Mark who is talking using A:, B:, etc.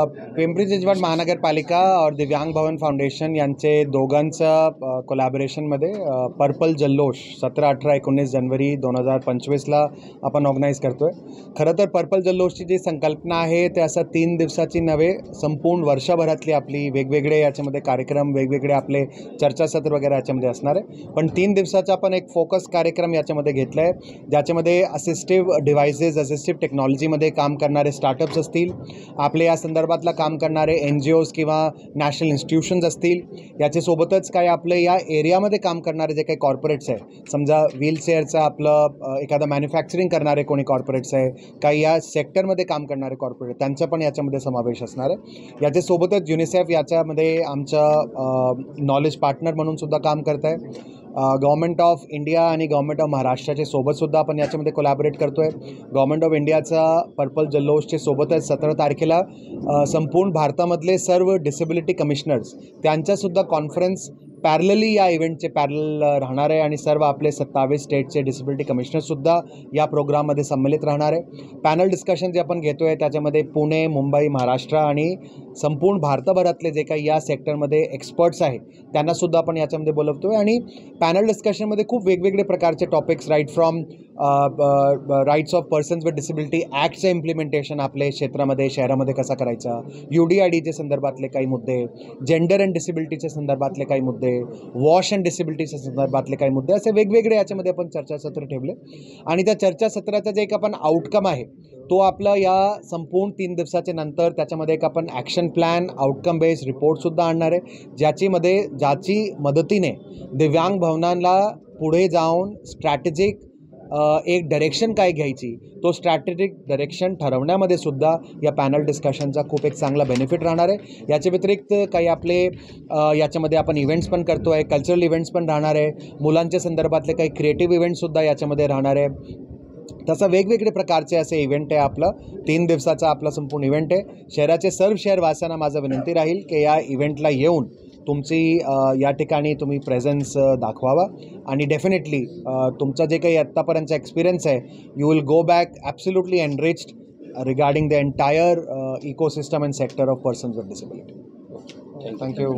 A: पिंपरी चिंचवड महानगरपालिका और दिव्यांग भवन फाउंडेशन यांचे दोघांचं कोलॅबोरेशनमध्ये पर्पल जल्लोष 17, 18, 19 जानेवारी 2025ला आपण ऑर्गनाईज करतो आहे. खरं तर पर्पल जल्लोषची जी संकल्पना आहे ते असं 3 दिवसाची नव्हे, संपूर्ण वर्षभरातली आपली वेगवेगळे याच्यामध्ये कार्यक्रम, वेगवेगळे आपले चर्चासत्र वगैरे याच्यामध्ये असणार आहे. पण 3 दिवसाचा आपण एक फोकस कार्यक्रम याच्यामध्ये घेतला आहे, ज्याच्यामध्ये असिस्टिव्ह डिव्हाइसेस, असिस्टिव्ह टेक्नॉलॉजीमध्ये काम करणारे स्टार्टअप्स असतील, आपले या संदर्भातला काम करणारे NGOs किंवा नॅशनल इन्स्टिट्यूशन्स असतील, याच्यासोबतच काय आपले या एरियामध्ये काम करणारे जे काही कॉर्पोरेट्स आहे, समजा व्हीलचेअरचं आपलं एखादा मॅन्युफॅक्चरिंग करणारे कोणी कॉर्पोरेट्स आहे, काही या सेक्टरमध्ये काम करणारे कॉर्पोरेट, त्यांचा पण याच्यामध्ये समावेश असणार आहे. याच्यासोबतच युनिसेफ याच्यामध्ये आमचं नॉलेज पार्टनर म्हणून सुद्धा काम करत आहे. गव्हर्नमेंट ऑफ इंडिया आणि गव्हर्नमेंट ऑफ महाराष्ट्राच्या सोबतसुद्धा आपण याच्यामध्ये कोलॅबोरेट करतो आहे. गव्हर्नमेंट ऑफ इंडियाचा पर्पल जल्लोषचे सोबतच 17 तारखेला संपूर्ण भारतामधले सर्व डिसेबिलिटी कमिशनर्स त्यांच्यासुद्धा कॉन्फरन्स पॅरलली या इव्हेंटचे पॅरल राहणार आहे आणि सर्व आपले 27 स्टेटचे डिसेबिलिटी कमिशनर्ससुद्धा या प्रोग्राममध्ये सम्मिलित राहणार आहे. पॅनल डिस्कशन जे आपण घेतो आहे त्याच्यामध्ये पुणे, मुंबई, महाराष्ट्र आणि संपूर्ण भारतभरातले जे काही या सेक्टरमध्ये एक्सपर्ट्स आहेत त्यांनासुद्धा आपण याच्यामध्ये बोलवतो आहे. आणि पॅनल डिस्कशनमध्ये खूप वेगवेगळे प्रकारचे topics, right from rights of persons with disability ॲक्टचं इम्प्लिमेंटेशन आपले क्षेत्रामध्ये, शहरामध्ये कसा करायचा, UDIDच्या संदर्भातले काही मुद्दे, जेंडर अँड डिसेबिलिटीच्या संदर्भातले काही मुद्दे, वॉश अँड डिसेबिलिटीच्या संदर्भातले काही मुद्दे, असे वेगवेगळे याच्यामध्ये आपण चर्चासत्र ठेवले. आणि त्या चर्चासत्राचा जे एक आपण आउटकम आहे तो आपला या संपूर्ण 3 दिवसाच्या नंतर त्याच्यामध्ये एक आपण ॲक्शन प्लॅन, आउटकम बेस्ड रिपोर्टसुद्धा आणणार आहे, ज्याची मदतीने दिव्यांग भवनांना पुढे जाऊन स्ट्रॅटेजिक एक डायरेक्शन काय घ्यायची, तो स्ट्रॅटेजिक डायरेक्शन ठरवण्यामध्ये सुद्धा या पॅनल डिस्कशनचा खूप एक चांगला बेनिफिट राहणार आहे. याच्या व्यतिरिक्त काही आपले याच्यामध्ये आपण इव्हेंट्स पण करतो आहे, कल्चरल इव्हेंट्स पण राहणार आहे, मुलांच्या संदर्भातले काही क्रिएटिव्ह इव्हेंट्ससुद्धा याच्यामध्ये राहणार आहे. तसं वेगवेगळे प्रकारचे असे इव्हेंट आहे. आपलं 3 दिवसाचा आपला संपूर्ण इव्हेंट आहे. शहराचे सर्व शहरवासियांना माझं विनंती राहील की या इव्हेंटला येऊन तुमची या ठिकाणी तुम्ही प्रेझेन्स दाखवावा आणि डेफिनेटली तुमचा जे काही आत्तापर्यंतचा एक्सपिरियन्स आहे, you will go back absolutely enriched regarding the entire ecosystem and sector of persons with disability. Thank you.